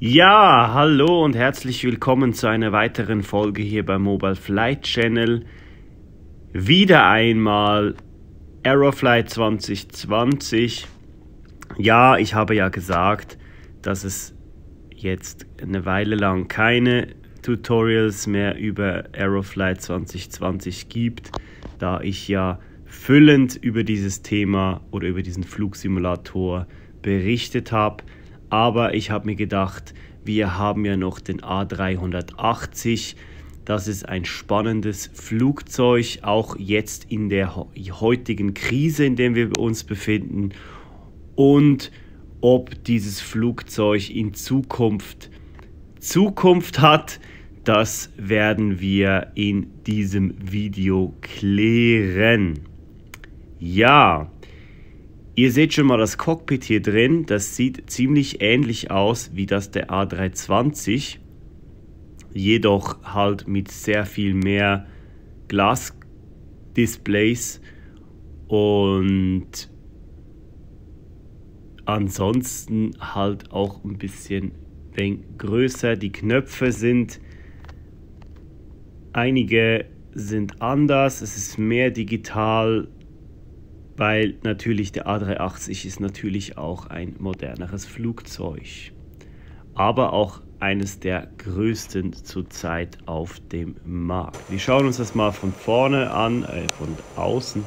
Ja, hallo und herzlich willkommen zu einer weiteren Folge hier beim Mobile Flight Channel. Wieder einmal Aeroflight 2020. Ja, ich habe ja gesagt, dass es jetzt eine Weile lang keine Tutorials mehr über Aeroflight 2020 gibt, da ich ja füllend über dieses Thema oder über diesen Flugsimulator berichtet habe. Aber ich habe mir gedacht, wir haben ja noch den A380. Das ist ein spannendes Flugzeug, auch jetzt in der heutigen Krise, in der wir uns befinden. Und ob dieses Flugzeug in Zukunft hat, das werden wir in diesem Video klären. Ja. Ihr seht schon mal das Cockpit hier drin, das sieht ziemlich ähnlich aus wie das der A320, jedoch halt mit sehr viel mehr Glasdisplays und ansonsten halt auch ein bisschen größer. Die Knöpfe sind, einige sind anders, es ist mehr digital, weil natürlich der A380 ist natürlich auch ein moderneres Flugzeug, aber auch eines der größten zurzeit auf dem Markt. Wir schauen uns das mal von vorne an, von außen,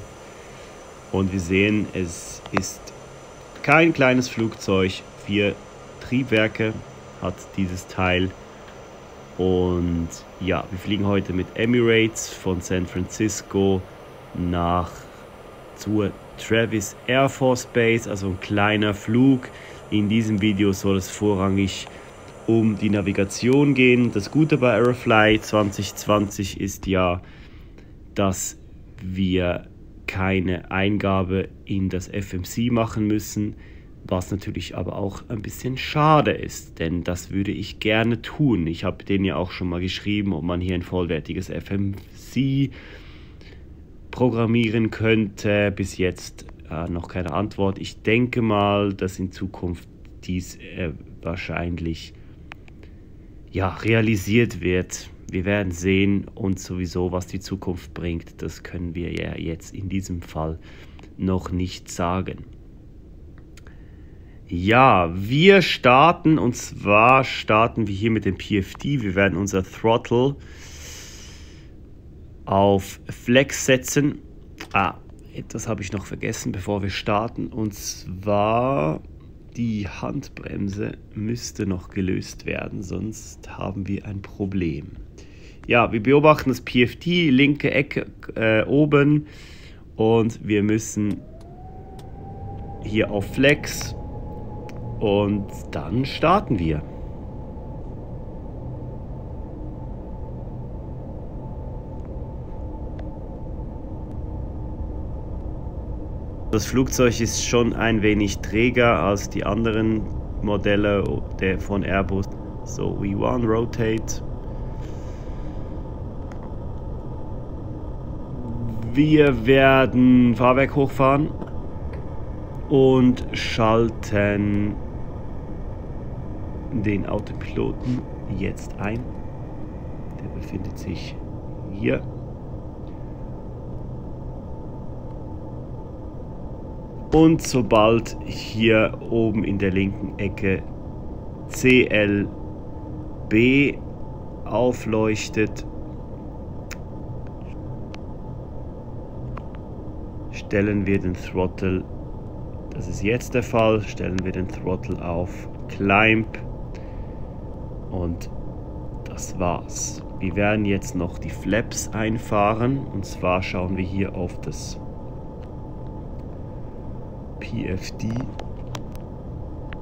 und wir sehen, es ist kein kleines Flugzeug, 4 Triebwerke hat dieses Teil. Und ja, wir fliegen heute mit Emirates von San Francisco zur Travis Air Force Base, also ein kleiner Flug. In diesem Video soll es vorrangig um die Navigation gehen. Das Gute bei Aeroflight 2020 ist ja, dass wir keine Eingabe in das FMC machen müssen, was natürlich aber auch ein bisschen schade ist, denn das würde ich gerne tun. Ich habe denen ja auch schon mal geschrieben, ob man hier ein vollwertiges FMC programmieren könnte. Bis jetzt noch keine Antwort. Ich denke mal, dass in Zukunft dies wahrscheinlich realisiert wird. Wir werden sehen, und sowieso, was die Zukunft bringt, das können wir ja jetzt in diesem Fall noch nicht sagen. Ja, wir starten, und zwar starten wir hier mit dem PFD. Wir werden unser Throttle auf Flex setzen. Etwas habe ich noch vergessen, bevor wir starten, und zwar die Handbremse müsste noch gelöst werden, sonst haben wir ein Problem. Ja, wir beobachten das PFD, linke Ecke oben, und wir müssen hier auf Flex und dann starten wir. Das Flugzeug ist schon ein wenig träger als die anderen Modelle von Airbus. So, V1 Rotate. Wir werden Fahrwerk hochfahren und schalten den Autopiloten jetzt ein. Der befindet sich hier. Und sobald hier oben in der linken Ecke CLB aufleuchtet, stellen wir den Throttle, das ist jetzt der Fall, stellen wir den Throttle auf Climb, und das war's. Wir werden jetzt noch die Flaps einfahren, und zwar schauen wir hier auf das PFD,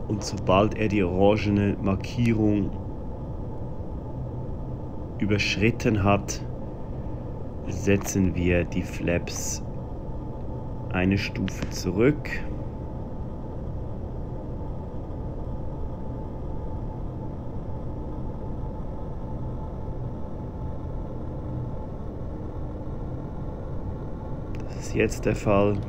und sobald er die orangene Markierung überschritten hat, setzen wir die Flaps eine Stufe zurück. Das ist jetzt der Fall.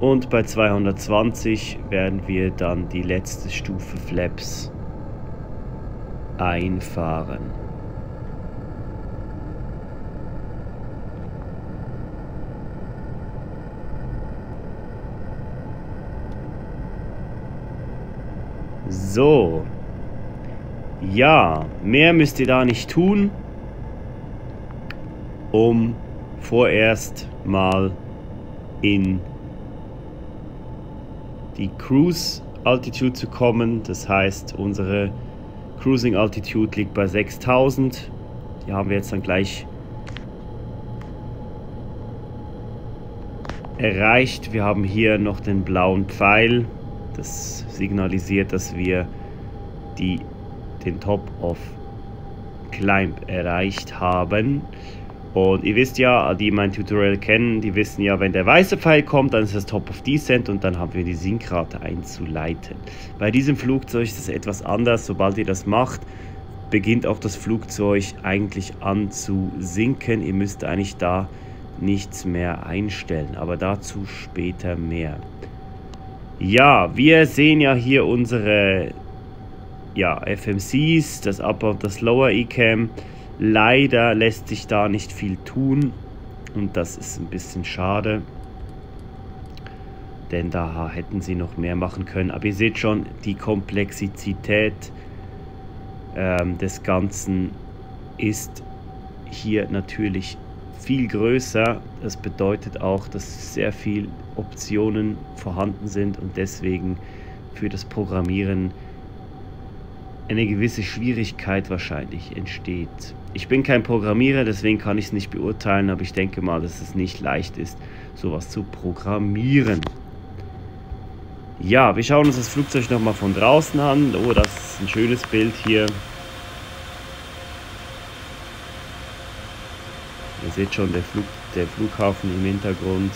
Und bei 220 werden wir dann die letzte Stufe Flaps einfahren. So. Ja, mehr müsst ihr da nicht tun, um vorerst mal in die Cruise Altitude zu kommen. Das heißt, unsere Cruising Altitude liegt bei 6000. Die haben wir jetzt dann gleich erreicht. Wir haben hier noch den blauen Pfeil. Das signalisiert, dass wir den Top of Climb erreicht haben. Und ihr wisst ja, die mein Tutorial kennen, die wissen ja, wenn der weiße Pfeil kommt, dann ist das Top of Descent und dann haben wir die Sinkrate einzuleiten. Bei diesem Flugzeug ist es etwas anders. Sobald ihr das macht, beginnt auch das Flugzeug eigentlich an zu sinken. Ihr müsst eigentlich da nichts mehr einstellen, aber dazu später mehr. Ja, wir sehen ja hier unsere FMCs, das Upper und das Lower ECAM. Leider lässt sich da nicht viel tun und das ist ein bisschen schade, denn da hätten sie noch mehr machen können. Aber ihr seht schon, die Komplexität des Ganzen ist hier natürlich viel größer. Das bedeutet auch, dass sehr viele Optionen vorhanden sind und deswegen für das Programmieren eine gewisse Schwierigkeit wahrscheinlich entsteht. Ich bin kein Programmierer, deswegen kann ich es nicht beurteilen, aber ich denke mal, dass es nicht leicht ist, sowas zu programmieren. Ja, wir schauen uns das Flugzeug nochmal von draußen an. Oh, das ist ein schönes Bild hier. Ihr seht schon der Flughafen im Hintergrund.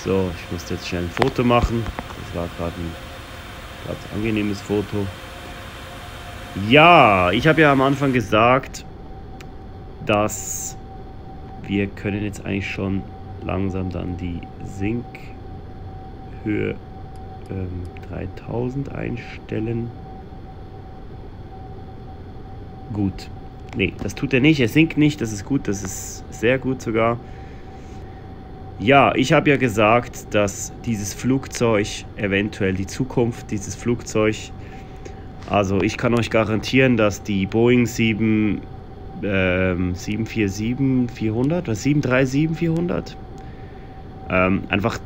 So, ich musste jetzt schnell ein Foto machen. Das war gerade ein ganz angenehmes Foto. Ja, ich habe ja am Anfang gesagt, dass wir können jetzt eigentlich schon langsam dann die Sinkhöhe 3000 einstellen. Gut. Nee, das tut er nicht. Er sinkt nicht. Das ist gut. Das ist sehr gut sogar. Ja, ich habe ja gesagt, dass dieses Flugzeug eventuell die Zukunft dieses Flugzeug, also ich kann euch garantieren, dass die Boeing 747-400 oder 737-400 einfach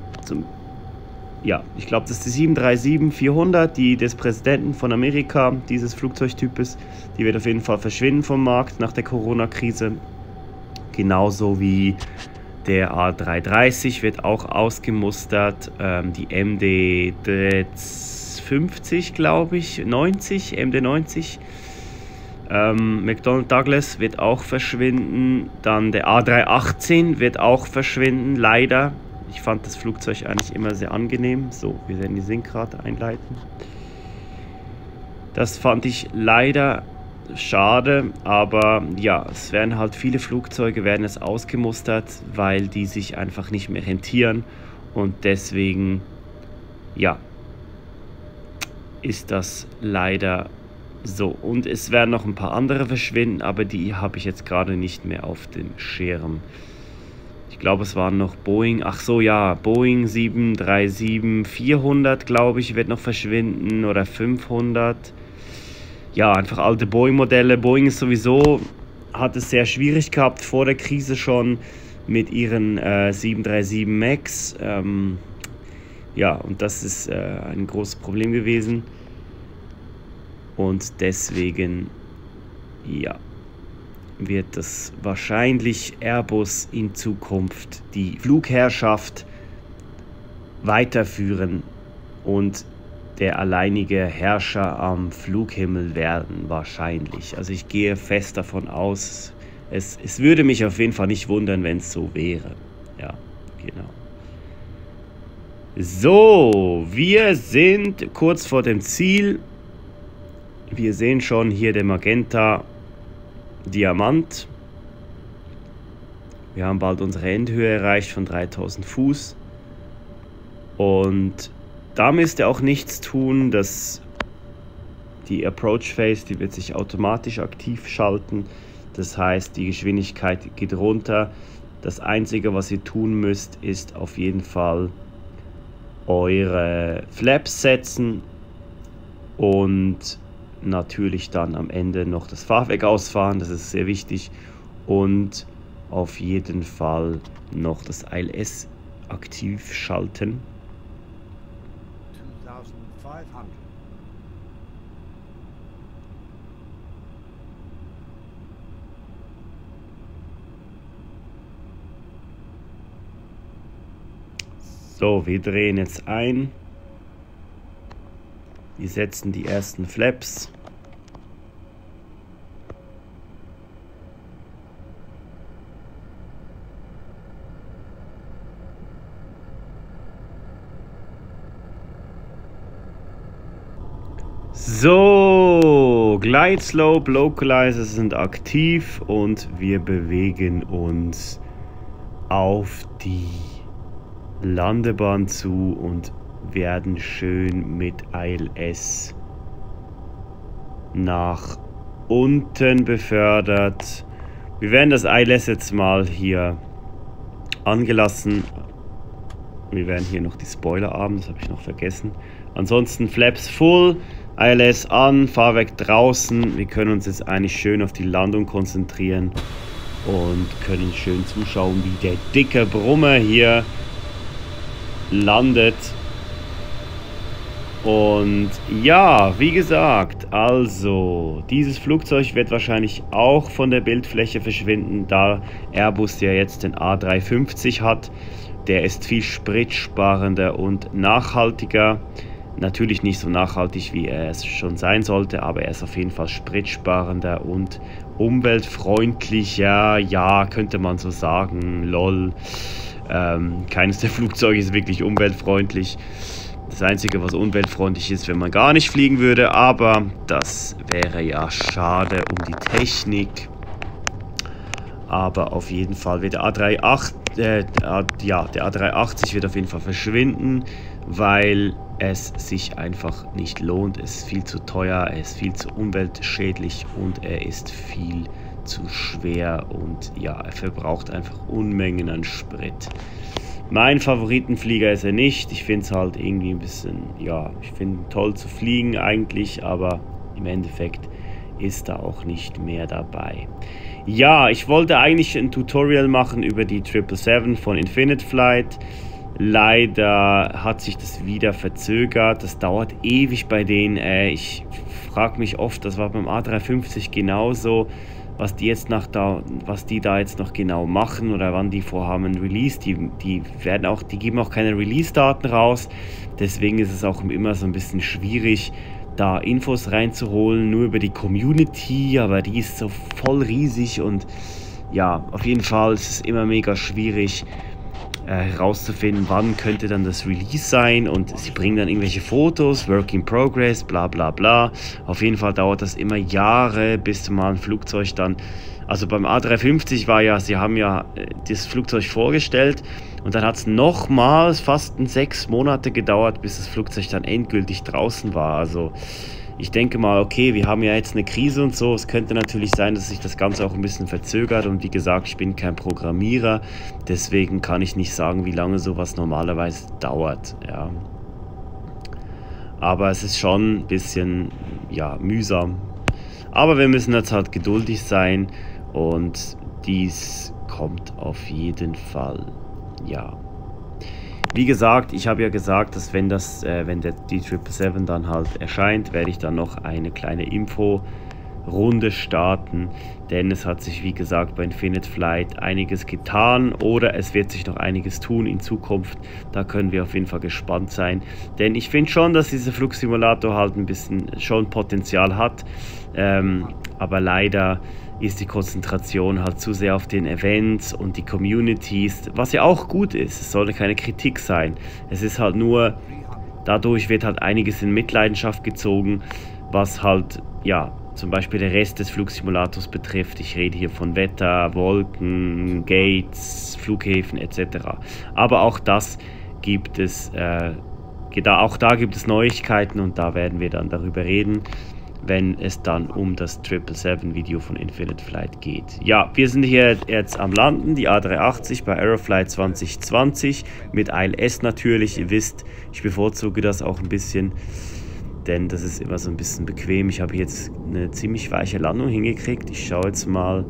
ich glaube, das ist die 737-400, die des Präsidenten von Amerika, dieses Flugzeugtypes, die wird auf jeden Fall verschwinden vom Markt nach der Corona-Krise. Genauso wie der A330 wird auch ausgemustert, die MD 50, glaube ich, 90, MD 90. McDonnell Douglas wird auch verschwinden, dann der A318 wird auch verschwinden, leider. Ich fand das Flugzeug eigentlich immer sehr angenehm. So, wir werden die Sinkrate einleiten. Das fand ich leider schade, aber ja, es werden halt viele Flugzeuge werden es ausgemustert, weil die sich einfach nicht mehr rentieren und deswegen, ja, ist das leider so. Und es werden noch ein paar andere verschwinden, aber die habe ich jetzt gerade nicht mehr auf dem Schirm. Ich glaube, es waren noch Boeing, ach so, ja, Boeing 737-400, glaube ich, wird noch verschwinden oder 500. Ja, einfach alte Boeing-Modelle. Boeing ist sowieso, hat es sehr schwierig gehabt vor der Krise schon mit ihren 737 MAX. Ja, und das ist ein großes Problem gewesen. Und deswegen, ja, wird das wahrscheinlich Airbus in Zukunft die Flugherrschaft weiterführen und der alleinige Herrscher am Flughimmel werden, wahrscheinlich. Also ich gehe fest davon aus, es würde mich auf jeden Fall nicht wundern, wenn es so wäre. Ja, genau. So, wir sind kurz vor dem Ziel. Wir sehen schon hier den Magenta Diamant Wir haben bald unsere Endhöhe erreicht von 3000 Fuß. Und da müsst ihr auch nichts tun, dass die Approach Phase, die wird sich automatisch aktiv schalten. Das heißt, die Geschwindigkeit geht runter. Das Einzige, was ihr tun müsst, ist auf jeden Fall eure Flaps setzen und natürlich dann am Ende noch das Fahrwerk ausfahren, das ist sehr wichtig, und auf jeden Fall noch das ILS aktiv schalten. 2500. So, wir drehen jetzt ein. Wir setzen die ersten Flaps. So, Glide Slope, Localizer sind aktiv und wir bewegen uns auf die Landebahn zu und werden schön mit ILS nach unten befördert. Wir werden das ILS jetzt mal hier angelassen. Wir werden hier noch die Spoiler haben, das habe ich noch vergessen. Ansonsten Flaps full, ILS an, Fahrwerk draußen. Wir können uns jetzt eigentlich schön auf die Landung konzentrieren und können schön zuschauen, wie der dicke Brummer hier landet. Und ja, wie gesagt, also dieses Flugzeug wird wahrscheinlich auch von der Bildfläche verschwinden, da Airbus ja jetzt den A350 hat. Der ist viel spritsparender und nachhaltiger. Natürlich nicht so nachhaltig, wie er es schon sein sollte, aber er ist auf jeden Fall spritsparender und umweltfreundlicher. Ja, könnte man so sagen, lol. Keines der Flugzeuge ist wirklich umweltfreundlich. Das Einzige, was umweltfreundlich ist, wenn man gar nicht fliegen würde, aber das wäre ja schade um die Technik. Aber auf jeden Fall wird der A380 wird auf jeden Fall verschwinden, weil es sich einfach nicht lohnt. Es ist viel zu teuer, er ist viel zu umweltschädlich und er ist viel zu schwer und ja, er verbraucht einfach Unmengen an Sprit. Mein Favoritenflieger ist er nicht. Ich finde es halt irgendwie ein bisschen, ja, ich finde ihn toll zu fliegen eigentlich, aber im Endeffekt ist er auch nicht mehr dabei. Ja, ich wollte eigentlich ein Tutorial machen über die 777 von Infinite Flight. Leider hat sich das wieder verzögert. Das dauert ewig bei denen. Ich frage mich oft, das war beim A350 genauso, was die da jetzt noch genau machen oder wann die vorhaben ein Release. Die geben auch keine Release-Daten raus. Deswegen ist es auch immer so ein bisschen schwierig, da Infos reinzuholen, nur über die Community, aber die ist so voll riesig und ja, auf jeden Fall ist es immer mega schwierig herauszufinden, wann könnte dann das Release sein, und sie bringen dann irgendwelche Fotos, Work in Progress, bla bla bla. Auf jeden Fall dauert das immer Jahre, bis mal ein Flugzeug dann, also beim A350 war ja, sie haben ja das Flugzeug vorgestellt und dann hat es nochmals fast 6 Monate gedauert, bis das Flugzeug dann endgültig draußen war. Also ich denke mal, okay, wir haben ja jetzt eine Krise und so. Es könnte natürlich sein, dass sich das Ganze auch ein bisschen verzögert. Und wie gesagt, ich bin kein Programmierer. Deswegen kann ich nicht sagen, wie lange sowas normalerweise dauert. Ja. Aber es ist schon ein bisschen, ja, mühsam. Aber wir müssen jetzt halt geduldig sein. Und dies kommt auf jeden Fall. Ja. Wie gesagt, ich habe ja gesagt, dass wenn die 777 dann halt erscheint, werde ich dann noch eine kleine Info-Runde starten, denn es hat sich, wie gesagt, bei Infinite Flight einiges getan oder es wird sich noch einiges tun in Zukunft. Da können wir auf jeden Fall gespannt sein, denn ich finde schon, dass dieser Flugsimulator halt ein bisschen schon Potenzial hat, aber leider ist die Konzentration halt zu sehr auf den Events und die Communities, was ja auch gut ist. Es sollte keine Kritik sein. Es ist halt nur, dadurch wird halt einiges in Mitleidenschaft gezogen, was halt, ja, zum Beispiel der Rest des Flugsimulators betrifft. Ich rede hier von Wetter, Wolken, Gates, Flughäfen etc. Aber auch das gibt es, auch da gibt es Neuigkeiten und da werden wir dann darüber reden, wenn es dann um das 777-Video von Infinite Flight geht. Ja, wir sind hier jetzt am Landen, die A380 bei Aeroflight 2020 mit ILS natürlich. Ihr wisst, ich bevorzuge das auch ein bisschen, denn das ist immer so ein bisschen bequem. Ich habe jetzt eine ziemlich weiche Landung hingekriegt. Ich schaue jetzt mal,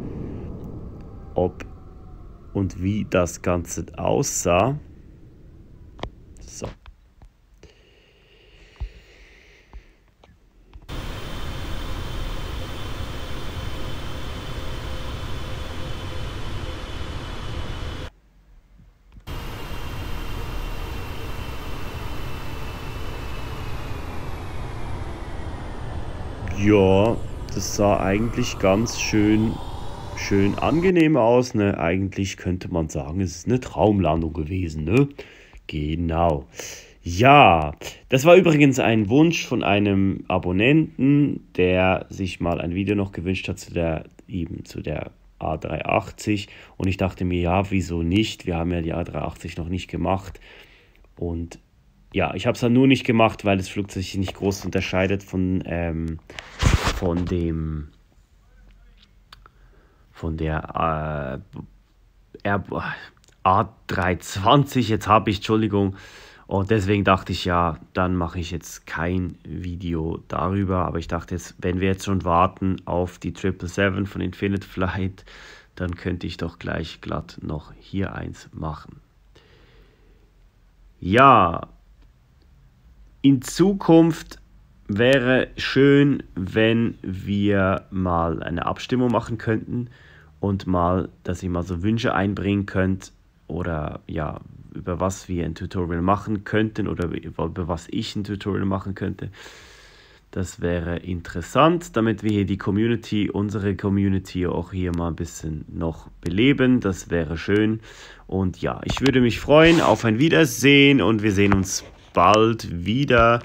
ob und wie das Ganze aussah. So. Ja, das sah eigentlich ganz schön angenehm aus, ne? Eigentlich könnte man sagen, es ist eine Traumlandung gewesen, ne? Genau. Ja, das war übrigens ein Wunsch von einem Abonnenten, der sich mal ein Video noch gewünscht hat zu der A380 und ich dachte mir, ja, wieso nicht? Wir haben ja die A380 noch nicht gemacht und ja, ich habe es dann nur nicht gemacht, weil das Flugzeug sich nicht groß unterscheidet von der A320. Jetzt habe ich, Entschuldigung. Und deswegen dachte ich, ja, dann mache ich jetzt kein Video darüber. Aber ich dachte jetzt, wenn wir jetzt schon warten auf die 777 von Infinite Flight, dann könnte ich doch gleich glatt noch hier eins machen. Ja, in Zukunft wäre schön, wenn wir mal eine Abstimmung machen könnten und mal, dass ihr mal so Wünsche einbringen könnt oder ja, über was wir ein Tutorial machen könnten oder über was ich ein Tutorial machen könnte. Das wäre interessant, damit wir hier die Community, unsere Community auch hier mal ein bisschen noch beleben. Das wäre schön. Und ja, ich würde mich freuen auf ein Wiedersehen und wir sehen uns bald wieder.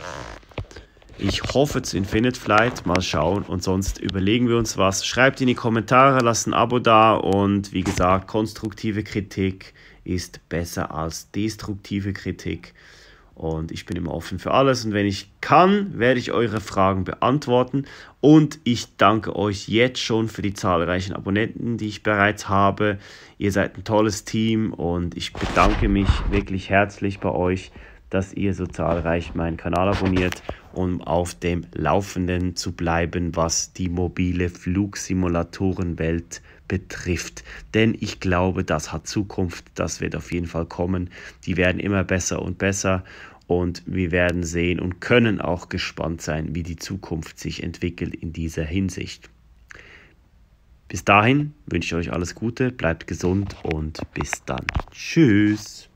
Ich hoffe zu Infinite Flight, mal schauen und sonst überlegen wir uns was. Schreibt in die Kommentare, lasst ein Abo da und wie gesagt, konstruktive Kritik ist besser als destruktive Kritik. Und ich bin immer offen für alles und wenn ich kann, werde ich eure Fragen beantworten. Und ich danke euch jetzt schon für die zahlreichen Abonnenten, die ich bereits habe. Ihr seid ein tolles Team und ich bedanke mich wirklich herzlich bei euch, dass ihr so zahlreich meinen Kanal abonniert, um auf dem Laufenden zu bleiben, was die mobile Flugsimulatorenwelt betrifft. Denn ich glaube, das hat Zukunft, das wird auf jeden Fall kommen. Die werden immer besser und besser und wir werden sehen und können auch gespannt sein, wie die Zukunft sich entwickelt in dieser Hinsicht. Bis dahin wünsche ich euch alles Gute, bleibt gesund und bis dann. Tschüss.